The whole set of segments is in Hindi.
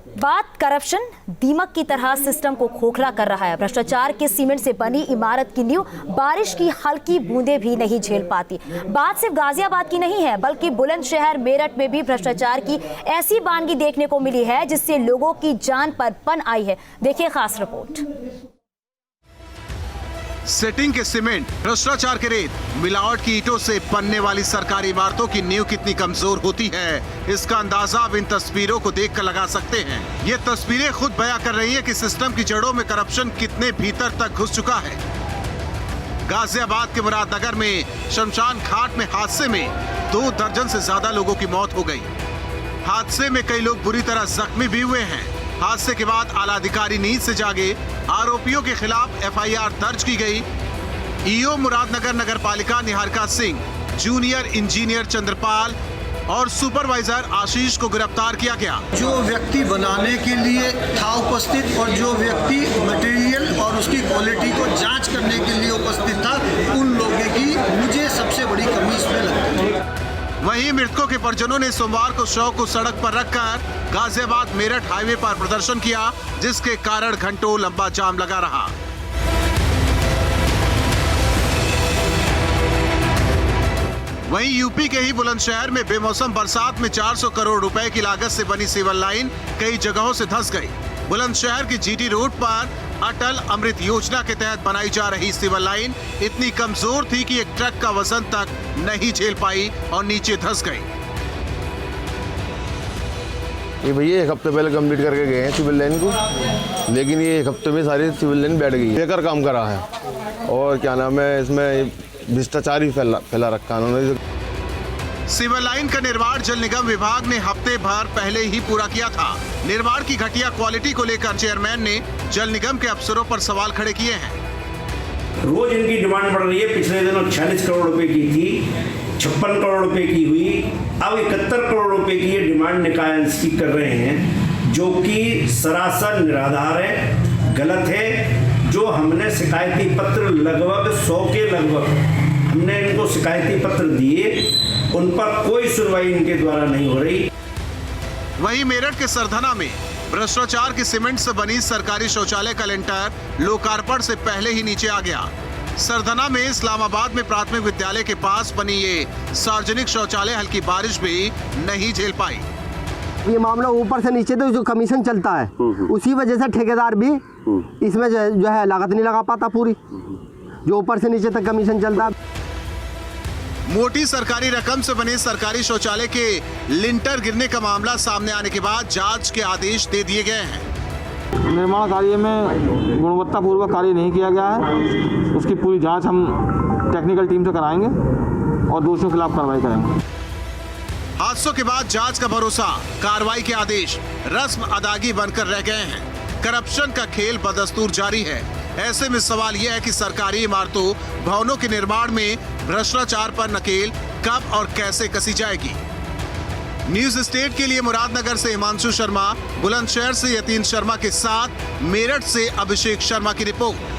बात करप्शन दीमक की तरह सिस्टम को खोखला कर रहा है। भ्रष्टाचार के सीमेंट से बनी इमारत की नींव बारिश की हल्की बूंदें भी नहीं झेल पाती। बात सिर्फ गाजियाबाद की नहीं है, बल्कि बुलंदशहर मेरठ में भी भ्रष्टाचार की ऐसी बानगी देखने को मिली है जिससे लोगों की जान पर पन आई है। देखिए खास रिपोर्ट। सेटिंग के सीमेंट, भ्रष्टाचार के रेत, मिलावट की ईंटों से बनने वाली सरकारी इमारतों की नींव कितनी कमजोर होती है, इसका अंदाजा अब इन तस्वीरों को देखकर लगा सकते हैं। ये तस्वीरें खुद बयां कर रही हैं कि सिस्टम की जड़ों में करप्शन कितने भीतर तक घुस चुका है। गाजियाबाद के मुरादनगर में शमशान घाट में हादसे में 2 दर्जन से ज्यादा लोगों की मौत हो गई। हादसे में कई लोग बुरी तरह जख्मी भी हुए हैं। हादसे के बाद आला अधिकारी नींद से जागे, आरोपियों के खिलाफ एफआईआर दर्ज की गई। ईओ मुरादनगर नगर पालिका निहारिका सिंह, जूनियर इंजीनियर चंद्रपाल और सुपरवाइजर आशीष को गिरफ्तार किया गया। जो व्यक्ति बनाने के लिए था उपस्थित और जो व्यक्ति मटेरियल और उसकी क्वालिटी को जांच करने के लिए उपस्थित था, उन लोगों की मुझे सबसे बड़ी कमी इसमें लगती है। वहीं मृतकों के परिजनों ने सोमवार को शव को सड़क पर रखकर गाजियाबाद मेरठ हाईवे पर प्रदर्शन किया, जिसके कारण घंटों लंबा जाम लगा रहा। वहीं यूपी के ही बुलंदशहर में बेमौसम बरसात में 400 करोड़ रुपए की लागत से बनी सिविल लाइन कई जगहों से धंस गई। बुलंदशहर की जीटी रोड पर अटल अमृत योजना के तहत बनाई जा रही सिविल लाइन इतनी कमजोर थी कि एक ट्रक का वजन तक नहीं झेल पाई और नीचे धंस गई। ये भैया 1 हफ्ते पहले कंप्लीट करके गए हैं सिविल लाइन को, लेकिन ये 1 हफ्ते में सारी सिविल लाइन बैठ गई है। बेकार काम करा है और क्या नाम है, इसमें भ्रष्टाचार ही फैला रखा उन्होंने। सिविल लाइन का निर्माण जल निगम विभाग ने हफ्ते भर पहले ही पूरा किया था। निर्माण की घटिया क्वालिटी को लेकर चेयरमैन ने जल निगम के अफसरों पर सवाल खड़े किए हैं। रोज इनकी डिमांड बढ़ रही है। पिछले दिनों 46 करोड़ रुपए की थी, 56 करोड़ रुपए की हुई, अब 71 करोड़ रुपए की ये डिमांड निकाय की कर रहे हैं, जो कि सरासर निराधार है, गलत है। जो हमने शिकायती पत्र लगभग 100 के लगभग हमने इनको शिकायती पत्र दिए, उन पर कोई सुनवाई इनके द्वारा नहीं हो रही। वहीं मेरठ के सरधना में भ्रष्टाचार के सीमेंट से बनी सरकारी शौचालय का लेंटर लोकार्पण से पहले ही नीचे आ गया। सरधना में इस्लामाबाद में प्राथमिक विद्यालय के पास बनी ये सार्वजनिक शौचालय हल्की बारिश भी नहीं झेल पाई। ये मामला ऊपर से नीचे तो जो कमीशन चलता है, उसी वजह से ठेकेदार भी इसमें जो है लागत नहीं लगा पाता पूरी, जो ऊपर से नीचे तक कमीशन चलता है। मोटी सरकारी रकम से बने सरकारी शौचालय के लिंटर गिरने का मामला सामने आने के बाद जांच के आदेश दे दिए गए हैं। निर्माण कार्य में गुणवत्तापूर्वक कार्य नहीं किया गया है, उसकी पूरी जांच हम टेक्निकल टीम से कराएंगे और दोषियों के खिलाफ कार्रवाई करेंगे। हादसों के बाद जांच का भरोसा, कार्रवाई के आदेश रस्म अदागी बनकर रह गए हैं। करप्शन का खेल बदस्तूर जारी है। ऐसे में सवाल यह है कि सरकारी इमारतों, भवनों के निर्माण में भ्रष्टाचार पर नकेल कब और कैसे कसी जाएगी। न्यूज स्टेट के लिए मुरादनगर से हिमांशु शर्मा, बुलंदशहर से यतीन शर्मा के साथ मेरठ से अभिषेक शर्मा की रिपोर्ट।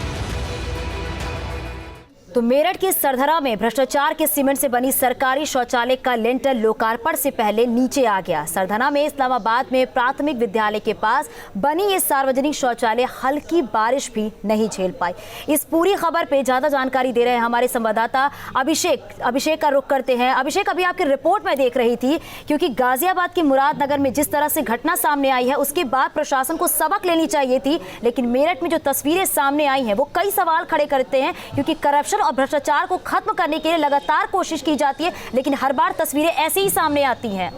तो मेरठ के सरधरा में भ्रष्टाचार के सीमेंट से बनी सरकारी शौचालय का लेंटर लोकार्पण से पहले नीचे आ गया। सरधना में इस्लामाबाद में प्राथमिक विद्यालय के पास बनी ये सार्वजनिक शौचालय हल्की बारिश भी नहीं झेल पाई। इस पूरी खबर पे ज्यादा जानकारी दे रहे हैं हमारे संवाददाता अभिषेक का रुख करते हैं। अभिषेक, अभी आपकी रिपोर्ट में देख रही थी, क्योंकि गाजियाबाद के मुरादनगर में जिस तरह से घटना सामने आई है उसके बाद प्रशासन को सबक लेनी चाहिए थी, लेकिन मेरठ में जो तस्वीरें सामने आई हैं वो कई सवाल खड़े करते हैं, क्योंकि करप्शन और भ्रष्टाचार को खत्म करने के लिए लगातार कोशिश की जाती है, लेकिन हर बार तस्वीरें ऐसे ही सामने आती हैं।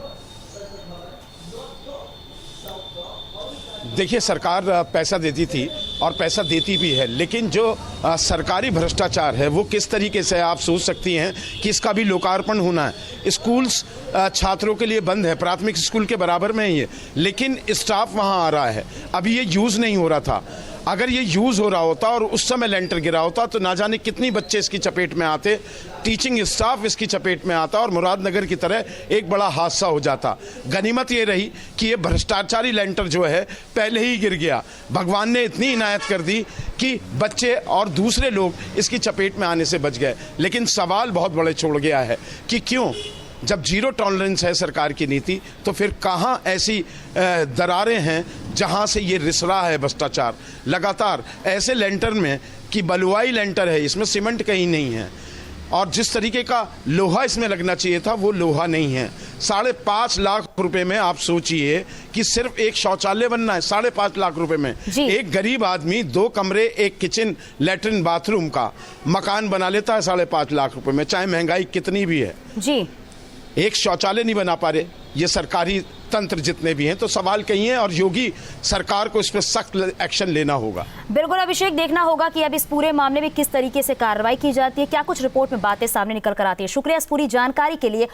देखिए, सरकार पैसा देती थी और पैसा देती भी है, लेकिन जो सरकारी भ्रष्टाचार है वो किस तरीके से, आप सोच सकती हैं कि इसका भी लोकार्पण होना है। स्कूल्स छात्रों के लिए बंद है, प्राथमिक स्कूल के बराबर में ही है, लेकिन स्टाफ वहाँ आ रहा है। अभी ये यूज़ नहीं हो रहा था। अगर ये यूज़ हो रहा होता और उस समय लेंटर गिरा होता तो ना जाने कितनी बच्चे इसकी चपेट में आते, टीचिंग स्टाफ इसकी चपेट में आता और मुरादनगर की तरह एक बड़ा हादसा हो जाता। गनीमत ये रही कि ये भ्रष्टाचारी लेंटर जो है पहले ही गिर गया। भगवान ने इतनी इनायत कर दी कि बच्चे और दूसरे लोग इसकी चपेट में आने से बच गए। लेकिन सवाल बहुत बड़े छोड़ गया है कि क्यों, जब जीरो टॉलरेंस है सरकार की नीति, तो फिर कहाँ ऐसी दरारें हैं जहां से ये रिस रहा है भ्रष्टाचार लगातार ऐसे लेंटर में कि बलुआई लेंटर है, इसमें सीमेंट कहीं नहीं है, और जिस तरीके का लोहा इसमें लगना चाहिए था वो लोहा नहीं है। 5.5 लाख रुपए में आप सोचिए कि सिर्फ एक शौचालय बनना है 5.5 लाख रुपए में। जी। एक गरीब आदमी 2 कमरे, एक किचन, लैट्रिन, बाथरूम का मकान बना लेता है 5.5 लाख रुपए में, चाहे महंगाई कितनी भी है। जी, एक शौचालय नहीं बना पा रहे ये सरकारी तंत्र जितने भी हैं, तो सवाल कहीं है और योगी सरकार को इस पर सख्त एक्शन लेना होगा। बिल्कुल अभिषेक, देखना होगा कि अब इस पूरे मामले में किस तरीके से कार्रवाई की जाती है, क्या कुछ रिपोर्ट में बातें सामने निकल कर आती है। शुक्रिया इस पूरी जानकारी के लिए।